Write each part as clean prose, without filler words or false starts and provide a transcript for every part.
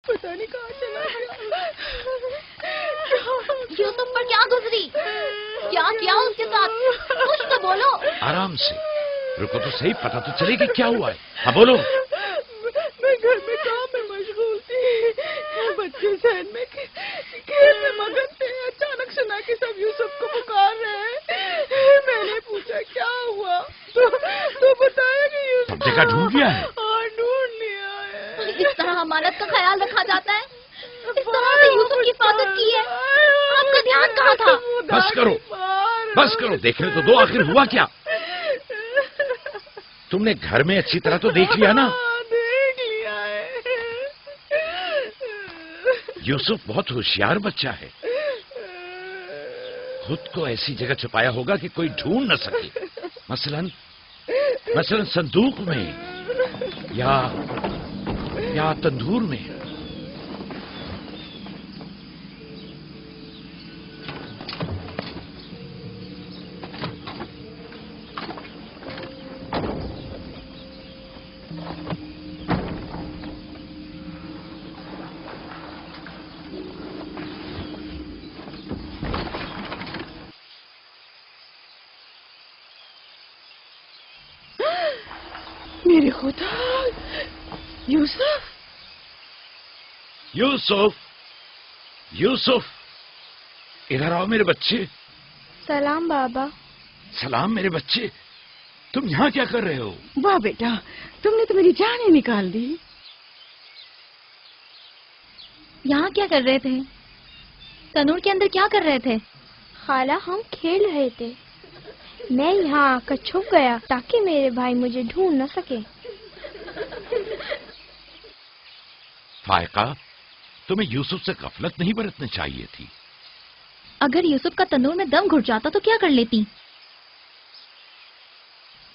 پتہ نہیں کہاں چلا گیا. یوسف پر کیا گزری؟ کیا کیا اس کے ساتھ؟ کچھ تو بولو. آرام سے رکو تو صحیح، پتہ تو چلے گی کیا ہوا ہے. ہاں بولو. میں گھر میں کام میں مشغول تھی، بچے ذہن میں کھیل میں مگن تھے. اچانک سنا کہ سب یوسف کو پکار رہے ہیں. میں نے پوچھا کیا ہوا تو بتایا کہ یوسف. سب جگہ ڈھونڈ لیا ہے؟ ہاں ڈھونڈ لیا ہے. اس طرح امانت کا خیال رکھا جاتا ہے؟ اس طرح سے یوسف کی حفاظت کی ہے؟ آپ کا دھیان کہاں تھا؟ بس کرو دیکھنے تو دو، آخر ہوا کیا؟ تم نے گھر میں اچھی طرح تو دیکھ لیا نا؟ دیکھ لیا ہے. یوسف بہت ہوشیار بچہ ہے، خود کو ایسی جگہ چھپایا ہوگا کہ کوئی ڈھونڈ نہ سکے. مثلا صندوق میں یا تندور میں. میرے خدا، یوسف یوسف ادھر آؤ میرے بچے. سلام بابا. سلام میرے بچے، تم یہاں کیا کر رہے ہو؟ واہ بیٹا، تم نے تو میری جان ہی نکال دی. یہاں کیا کر رہے تھے؟ تنور کے اندر کیا کر رہے تھے؟ خالہ ہم کھیل رہے تھے. میں یہاں آ کر چھپ گیا تاکہ میرے بھائی مجھے ڈھونڈ نہ سکے. فائقہ، تمہیں یوسف سے غفلت نہیں برتنی چاہیے تھی. اگر یوسف کا تنور میں دم گھٹ جاتا تو کیا کر لیتی؟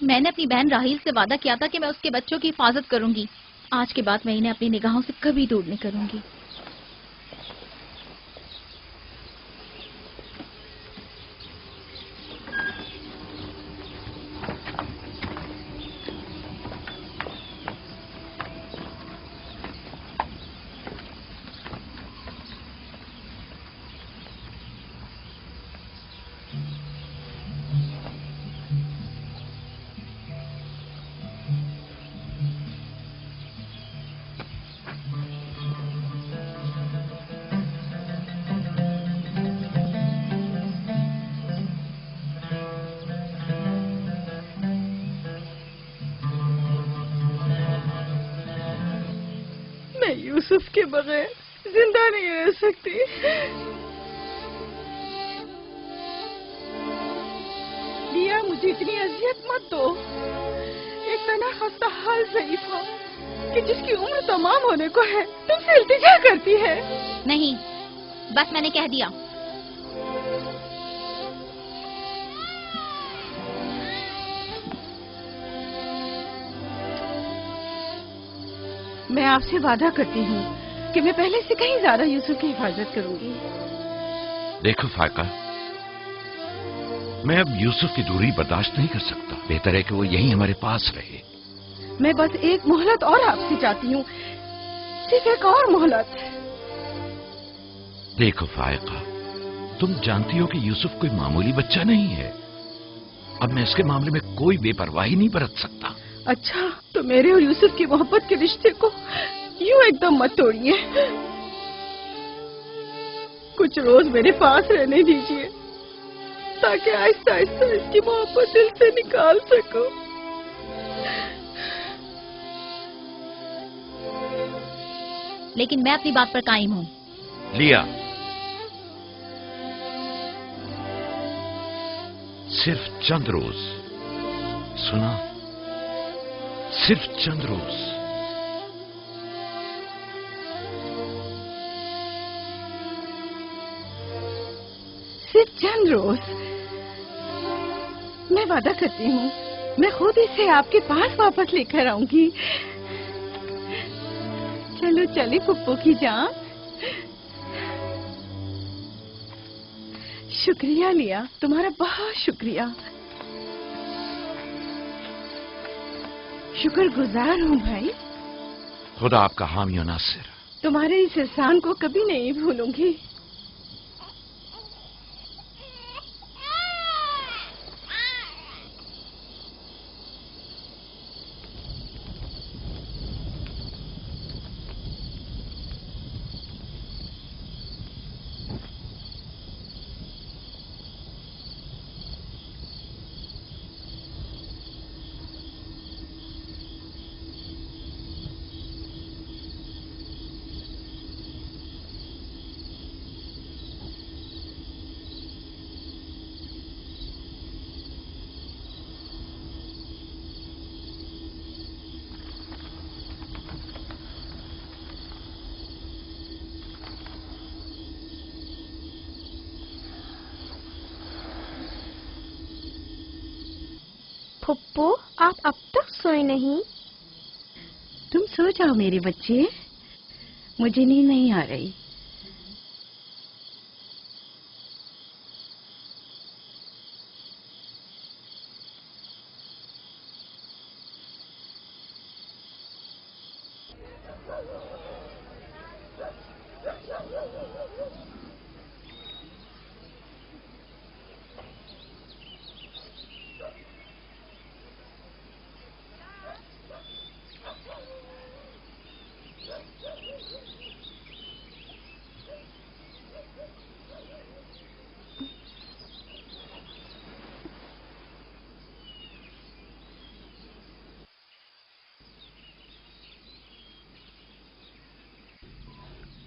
میں نے اپنی بہن راحیل سے وعدہ کیا تھا کہ میں اس کے بچوں کی حفاظت کروں گی. آج کے بعد میں انہیں اپنی نگاہوں سے کبھی دور نہیں کروں گی. یوسف کے بغیر زندہ نہیں رہ سکتی. لیا مجھے اتنی اذیت مت دو. ایک تنہا خستہ حال ضعیفہ کہ جس کی عمر تمام ہونے کو ہے تم سے التجا کرتی ہے. نہیں، بس میں نے کہہ دیا. میں آپ سے وعدہ کرتی ہوں کہ میں پہلے سے کہیں زیادہ یوسف کی حفاظت کروں گی. دیکھو فائقہ، میں اب یوسف کی دوری برداشت نہیں کر سکتا. بہتر ہے کہ وہ یہیں ہمارے پاس رہے. میں بس ایک مہلت اور آپ سے چاہتی ہوں، صرف ایک اور مہلت. دیکھو فائقہ، تم جانتی ہو کہ یوسف کوئی معمولی بچہ نہیں ہے. اب میں اس کے معاملے میں کوئی بے پرواہی نہیں برت سکتا. اچھا، تو میرے اور یوسف کی محبت کے رشتے کو یوں ایک دم مت توڑیے. کچھ روز میرے پاس رہنے دیجیے تاکہ آہستہ آہستہ اس کی محبت دل سے نکال سکوں. لیکن میں اپنی بات پر قائم ہوں. لیا، صرف چند روز، سنا، صرف چند روز. صرف چند روز. میں وعدہ کرتی ہوں میں خود اسے آپ کے پاس واپس لے کر آؤں گی. چلو چلے پپو کی جان. شکریہ لیا، تمہارا بہت شکریہ. شکر گزار ہوں بھائی. خدا آپ کا حامی و ناصر. تمہارے اس احسان کو کبھی نہیں بھولوں گی. پھپھو آپ اب تک سوئے نہیں؟ تم سو جاؤ میرے بچے، مجھے نیند نہیں آ رہی.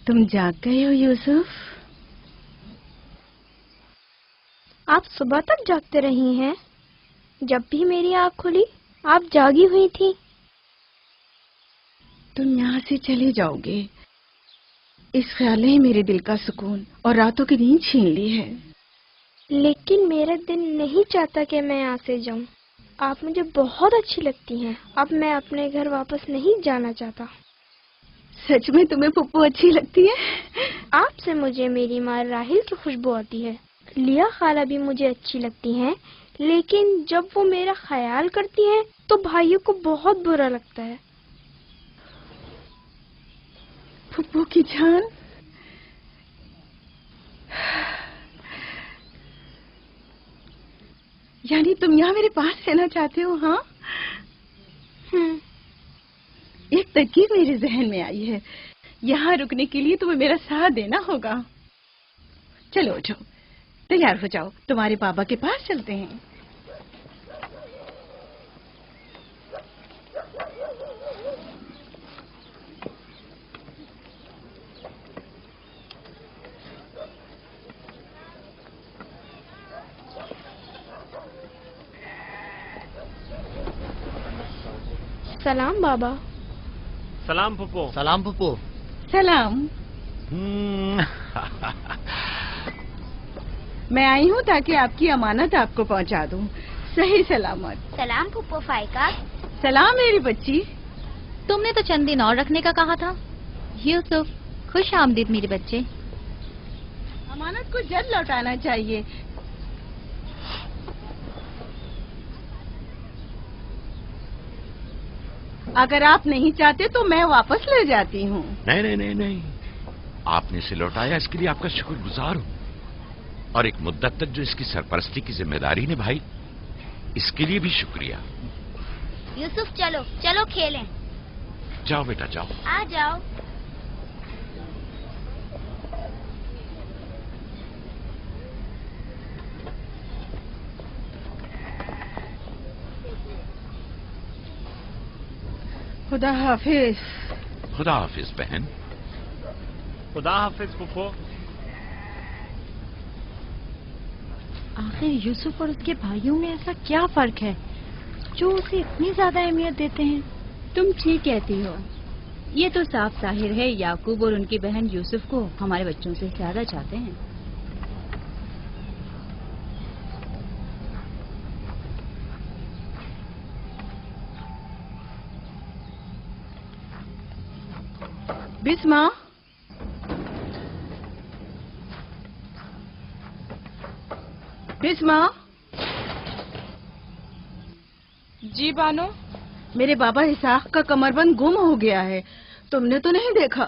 تم جاگ گئے ہو یوسف؟ آپ صبح تک جاگتے رہی ہیں؟ جب بھی میری آنکھ کھلی آپ جاگی ہوئی تھی. تم یہاں سے چلے جاؤ گے، اس خیال نے میرے دل کا سکون اور راتوں کی نیند چھین لی ہے. لیکن میرا دل نہیں چاہتا کہ میں یہاں سے جاؤں. آپ مجھے بہت اچھی لگتی ہیں. اب میں اپنے گھر واپس نہیں جانا چاہتا. سچ میں تمہیں پھپھو اچھی لگتی ہے؟ آپ سے مجھے میری ماں راحیل کی خوشبو آتی ہے. لیا خالہ بھی مجھے اچھی لگتی ہیں، لیکن جب وہ میرا خیال کرتی ہیں تو بھائیوں کو بہت برا لگتا ہے. پھپھو کی جان، یعنی تم یہاں میرے پاس رہنا چاہتے ہو؟ ہاں، ایک ترکیب میرے ذہن میں آئی ہے. یہاں رکنے کے لیے تمہیں میرا ساتھ دینا ہوگا. چلو اٹھو، تیار ہو جاؤ، تمہارے بابا کے پاس چلتے ہیں. سلام بابا. سلام پھپھو. سلام پھپھو. سلام. میں آئی ہوں تاکہ آپ کی امانت آپ کو پہنچا دوں صحیح سلامت. سلام پھپھو فائقہ. سلام میری بچی. تم نے تو چند دن اور رکھنے کا کہا تھا. یوسف، خوش آمدید میرے بچے. امانت کو جلد لوٹانا چاہیے. اگر آپ نہیں چاہتے تو میں واپس لے جاتی ہوں. نہیں نہیں نہیں نہیں، آپ نے اسے لوٹایا، اس کے لیے آپ کا شکر گزار ہوں. اور ایک مدت تک جو اس کی سرپرستی کی ذمہ داری نبھائی، اس کے لیے بھی شکریہ. یوسف چلو چلو کھیلیں. جاؤ بیٹا جاؤ. آ جاؤ. خدا حافظ. خدا حافظ بہن. خدا حافظ پھپھو. آخر یوسف اور اس کے بھائیوں میں ایسا کیا فرق ہے جو اسے اتنی زیادہ اہمیت دیتے ہیں؟ تم ٹھیک کہتی ہو. یہ تو صاف ظاہر ہے یعقوب اور ان کی بہن یوسف کو ہمارے بچوں سے زیادہ چاہتے ہیں. بسما، بسما. جی بانو. میرے بابا اسحاق کا کمر بند گم ہو گیا ہے. تم نے تو نہیں دیکھا؟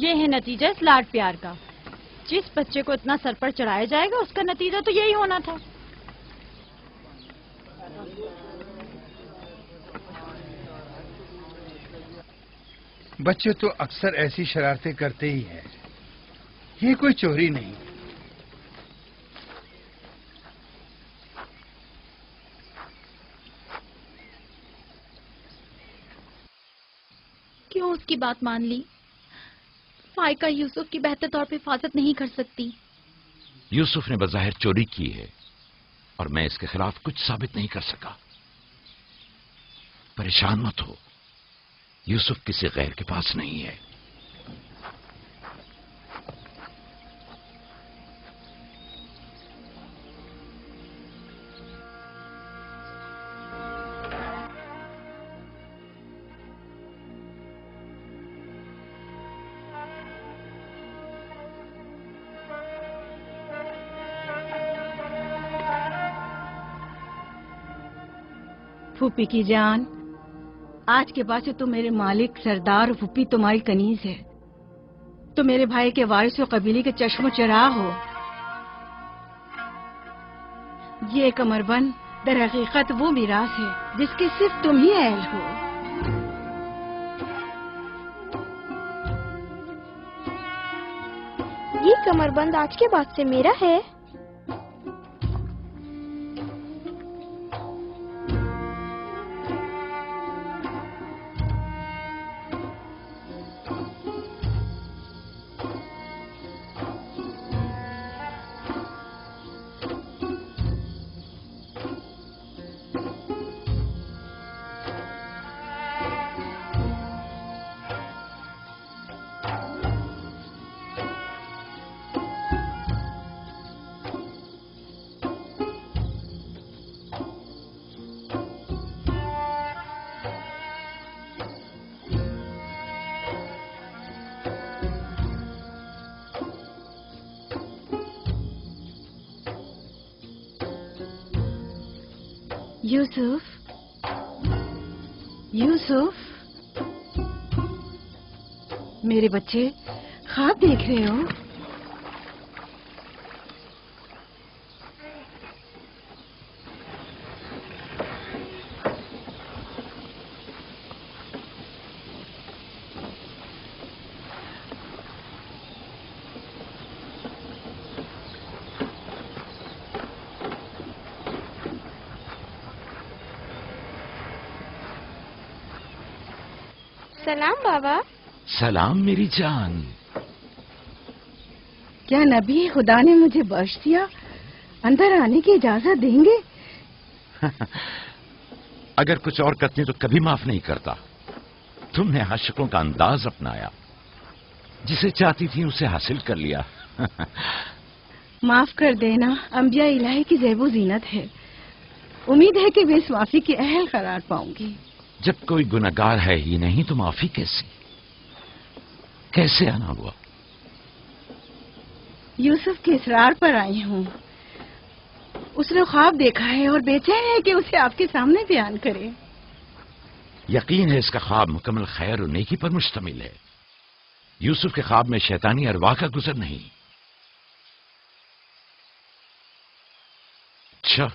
یہ ہے نتیجہ اس لاڈ پیار کا. جس بچے کو اتنا سر پر چڑھایا جائے گا اس کا نتیجہ تو یہی ہونا تھا. بچے تو اکثر ایسی شرارتیں کرتے ہی ہیں. یہ کوئی چوری نہیں. کیوں اس کی بات مان لی؟ فائقہ یوسف کی بہتر طور پہ حفاظت نہیں کر سکتی. یوسف نے بظاہر چوری کی ہے اور میں اس کے خلاف کچھ ثابت نہیں کر سکا. پریشان مت ہو، یوسف کسی غیر کے پاس نہیں ہے. پھوپھی کی جان، آج کے بعد سے تو میرے مالک سردار پھوپھی تمہاری کنیز ہے. تو میرے بھائی کے وارث و قبیلے کے چشم و چراغ ہو. یہ کمربند در حقیقت وہ میراث ہے جس کے صرف تم ہی اہل ہو. یہ کمربند آج کے بعد سے میرا ہے. یوسف، یوسف، میرے بچے خواب دیکھ رہے ہو؟ سلام بابا. سلام میری جان. کیا نبی خدا نے مجھے بخش دیا؟ اندر آنے کی اجازت دیں گے؟ اگر کچھ اور کرتی تو کبھی معاف نہیں کرتا. تم نے عاشقوں کا انداز اپنایا، جسے چاہتی تھی اسے حاصل کر لیا. معاف کر دینا انبیاء الہی کی زیب و زینت ہے. امید ہے کہ میں اس معافی کے اہل قرار پاؤں گی. جب کوئی گناہگار ہے ہی نہیں تو معافی کیسے آنا ہوا؟ یوسف کے اصرار پر آئی ہوں. اس نے خواب دیکھا ہے اور بے چین ہے کہ اسے آپ کے سامنے بیان کرے. یقین ہے اس کا خواب مکمل خیر اور نیکی پر مشتمل ہے. یوسف کے خواب میں شیطانی ارواح کا گزر نہیں. اچھا،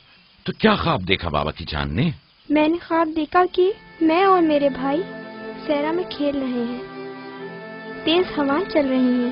تو کیا خواب دیکھا بابا کی جان نے؟ میں نے خواب دیکھا کہ میں اور میرے بھائی صحرا میں کھیل رہے ہیں. تیز ہوائیں چل رہی ہیں.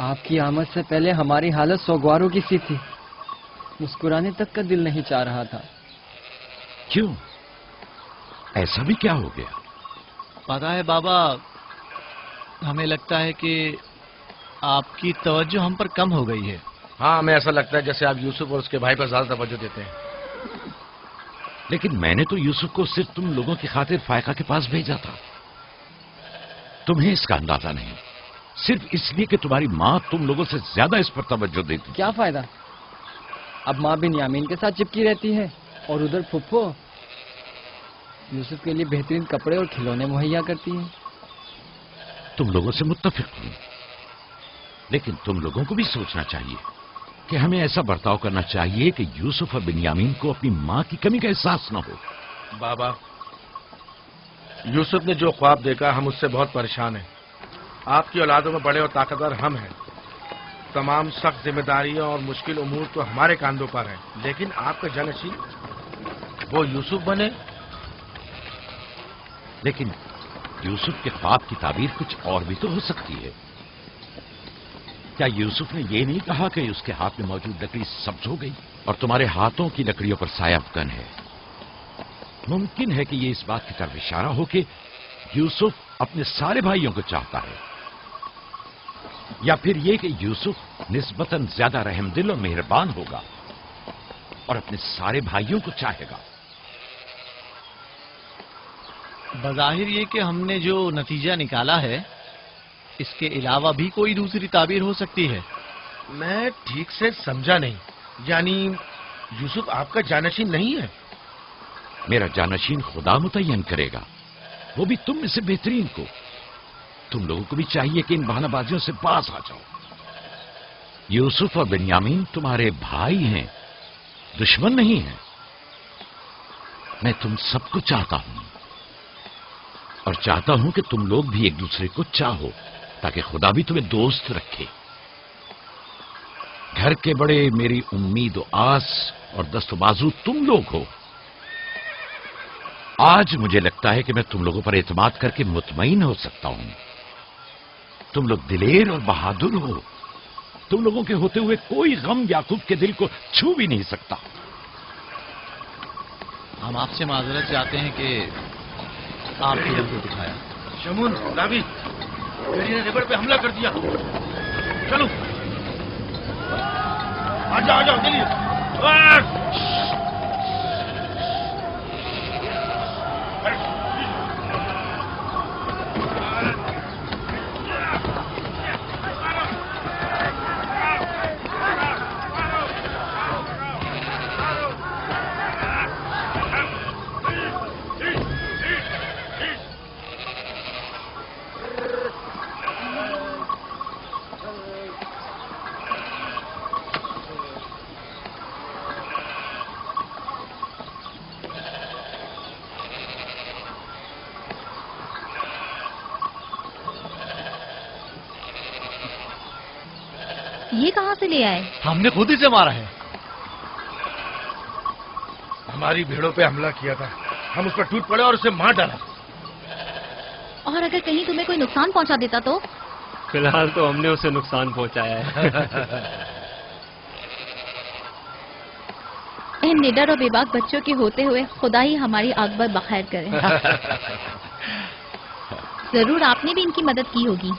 آپ کی آمد سے پہلے ہماری حالت سوگواروں کی سی تھی. مسکرانے تک کا دل نہیں چاہ رہا تھا. کیوں؟ ایسا بھی کیا ہو گیا؟ پتا ہے بابا، ہمیں لگتا ہے کہ آپ کی توجہ ہم پر کم ہو گئی ہے. ہاں، ہمیں ایسا لگتا ہے جیسے آپ یوسف اور اس کے بھائی پر زیادہ توجہ دیتے ہیں. لیکن میں نے تو یوسف کو صرف تم لوگوں کی خاطر فائقہ کے پاس بھیجا تھا. تمہیں اس کا اندازہ نہیں، صرف اس لیے کہ تمہاری ماں تم لوگوں سے زیادہ اس پر توجہ دیتی. کیا فائدہ؟ اب ماں بنیامین کے ساتھ چپکی رہتی ہے اور ادھر پھپھو یوسف کے لیے بہترین کپڑے اور کھلونے مہیا کرتی ہیں. تم لوگوں سے متفق ہوں، لیکن تم لوگوں کو بھی سوچنا چاہیے کہ ہمیں ایسا برتاؤ کرنا چاہیے کہ یوسف اور بنیامین کو اپنی ماں کی کمی کا احساس نہ ہو. بابا، یوسف نے جو خواب دیکھا ہم اس سے بہت پریشان ہیں. آپ کی اولادوں میں بڑے اور طاقتور ہم ہیں. تمام سخت ذمہ داریاں اور مشکل امور تو ہمارے کاندھوں پر ہیں، لیکن آپ کا جانشین وہ یوسف بنے. لیکن یوسف کے خواب کی تعبیر کچھ اور بھی تو ہو سکتی ہے. کیا یوسف نے یہ نہیں کہا کہ اس کے ہاتھ میں موجود لکڑی سبز ہو گئی اور تمہارے ہاتھوں کی لکڑیوں پر سایہ افغن ہے؟ ممکن ہے کہ یہ اس بات کی طرف اشارہ ہو کہ یوسف اپنے سارے بھائیوں کو چاہتا ہے، یا پھر یہ کہ یوسف نسبتاً زیادہ رحم دل اور مہربان ہوگا اور اپنے سارے بھائیوں کو چاہے گا. بظاہر یہ کہ ہم نے جو نتیجہ نکالا ہے اس کے علاوہ بھی کوئی دوسری تعبیر ہو سکتی ہے. میں ٹھیک سے سمجھا نہیں. یعنی یوسف آپ کا جانشین نہیں ہے؟ میرا جانشین خدا متعین کرے گا، وہ بھی تم میں سے بہترین کو. تم لوگوں کو بھی چاہیے کہ ان بہانہ بازیوں سے باز آ جاؤ. یوسف اور بنیامین تمہارے بھائی ہیں، دشمن نہیں ہیں. میں تم سب کو چاہتا ہوں اور چاہتا ہوں کہ تم لوگ بھی ایک دوسرے کو چاہو تاکہ خدا بھی تمہیں دوست رکھے. گھر کے بڑے میری امید و آس اور دست و بازو تم لوگ ہو. آج مجھے لگتا ہے کہ میں تم لوگوں پر اعتماد کر کے مطمئن ہو سکتا ہوں. تم لوگ دلیر اور بہادر ہو. تم لوگوں کے ہوتے ہوئے کوئی غم یعقوب کے دل کو چھو بھی نہیں سکتا. ہم آپ سے معذرت چاہتے ہیں کہ آپ نے ہم کو دکھایا. شمون، لاوی، میری نے ریبر پہ حملہ کر دیا. چلو آ جاؤ چلیے. یہ کہاں سے لے آئے؟ ہم نے خود ہی سے مارا ہے. ہماری بھیڑوں پہ حملہ کیا تھا، ہم اس پر ٹوٹ پڑے اور اسے مار ڈالا. اور اگر کہیں تمہیں کوئی نقصان پہنچا دیتا تو؟ فی الحال تو ہم نے اسے نقصان پہنچایا ہے. ان نڈر اور بے باک بچوں کے ہوتے ہوئے خدا ہی ہماری عاقبت بخیر کرے. ضرور آپ نے بھی ان کی مدد کی ہوگی.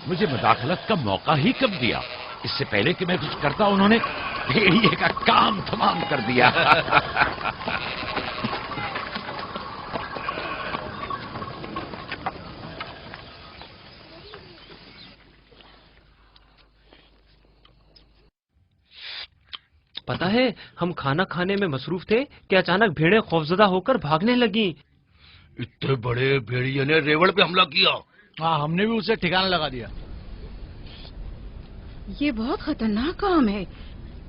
مجھے مداخلت کا موقع ہی کب دیا؟ اس سے پہلے کہ میں کچھ کرتا انہوں نے بھیڑیے کا کام تمام کر دیا. پتا ہے ہم کھانا کھانے میں مصروف تھے کہ اچانک بھیڑیں خوفزدہ ہو کر بھاگنے لگیں. اتنے بڑے بھیڑیے نے ریوڑ پہ حملہ کیا. ہاں، ہم نے بھی اسے ٹھکانا لگا دیا. یہ بہت خطرناک کام ہے.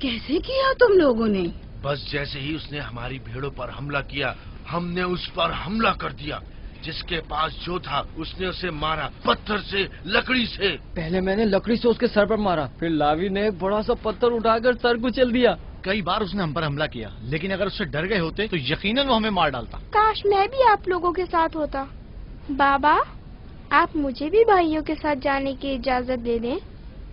کیسے کیا تم لوگوں نے؟ بس جیسے ہی اس نے ہماری بھیڑوں پر حملہ کیا ہم نے اس پر حملہ کر دیا. جس کے پاس جو تھا اس نے اسے مارا، پتھر سے، لکڑی سے. پہلے میں نے لکڑی سے اس کے سر پر مارا، پھر لاوی نے ایک بڑا سا پتھر اٹھا کر سر کچل دیا. کئی بار اس نے ہم پر حملہ کیا، لیکن اگر اس سے ڈر گئے ہوتے تو یقیناً وہ ہمیں مار ڈالتا. کاش میں بھی آپ لوگوں کے ساتھ ہوتا. بابا، آپ مجھے بھی بھائیوں کے ساتھ جانے کی اجازت دے دیں.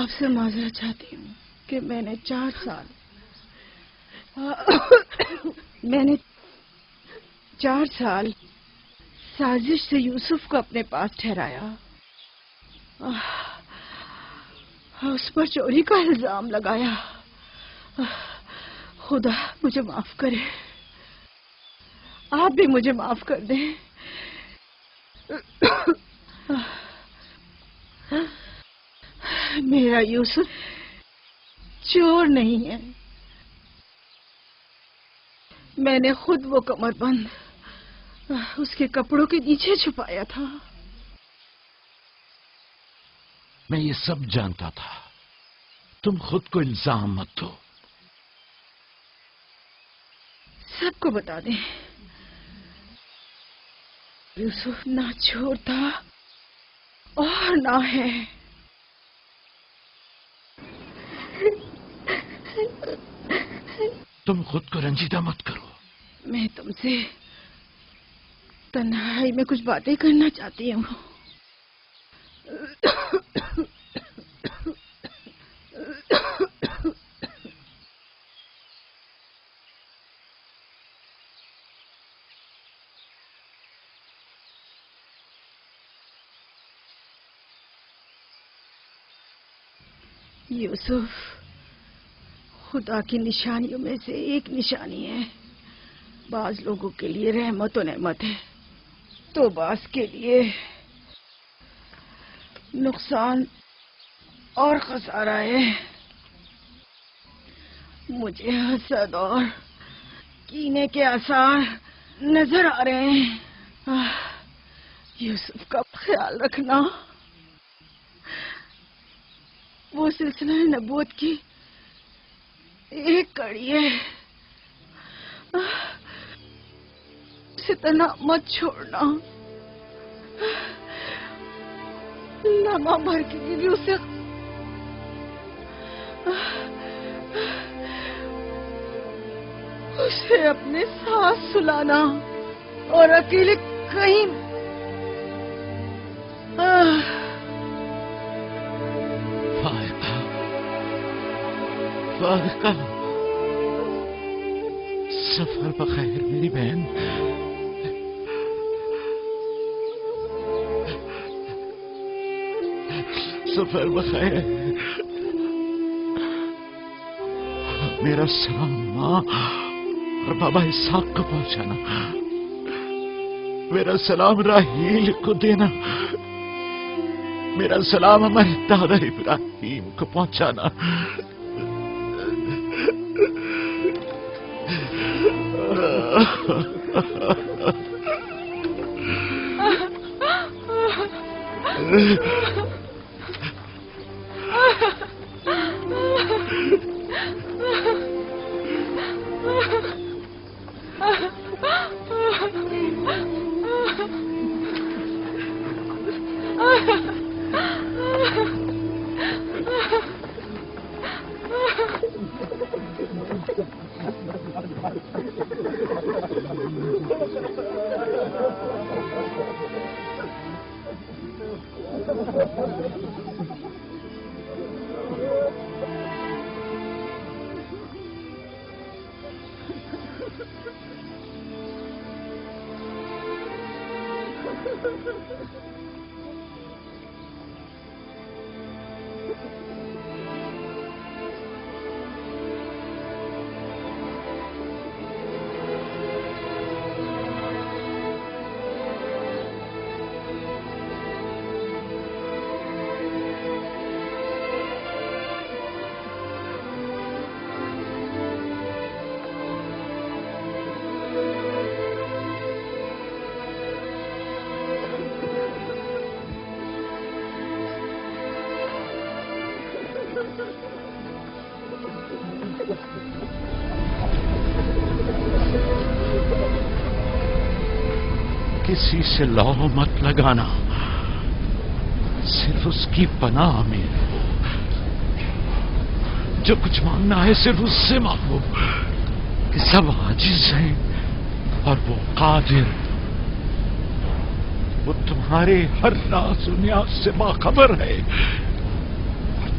آپ سے معذرت چاہتی ہوں کہ میں نے 4 سال سازش سے یوسف کو اپنے پاس ٹھہرایا، اس پر چوری کا الزام لگایا۔ خدا مجھے معاف کرے، آپ بھی مجھے معاف کر دیں۔ میرا یوسف چور نہیں ہے، میں نے خود وہ کمر بند اس کے کپڑوں کے نیچے چھپایا تھا۔ میں یہ سب جانتا تھا، تم خود کو الزام مت دو۔ سب کو بتا دیں، یوسف نہ چور تھا اور نہ ہے۔ تم خود کو رنجیدہ مت کرو۔ میں تم سے تنہائی میں کچھ باتیں کرنا چاہتی ہوں۔ یوسف خدا کی نشانیوں میں سے ایک نشانی ہے۔ بعض لوگوں کے لیے رحمت و نعمت ہے تو بعض کے لیے نقصان اور خسارہ ہے۔ مجھے حسد اور کینے کے آثار نظر آ رہے ہیں۔ یوسف کا خیال رکھنا، وہ سلسلہ نبوت کی ایک کڑی ہے، اسے تنہا مت چھوڑنا۔ لمحہ بھر کے لیے بھی اسے اپنے ساتھ سلانا اور اکیلے کہیں فائقہ، سفر بخیر میری بہن۔ سفر بخیر۔ میرا سلام ماں اور بابا اسحاق کو پہنچانا، میرا سلام راہیل کو دینا، میرا سلام ہمارے دادا ابراہیم کو پہنچانا۔ کسی سے لو مت لگانا، صرف اس کی پناہ میں رہو۔ جو کچھ مانگنا ہے صرف اس سے مانگو کہ سب عاجز ہیں اور وہ قادر، وہ تمہارے ہر راز و نیاز سے باخبر ہے اور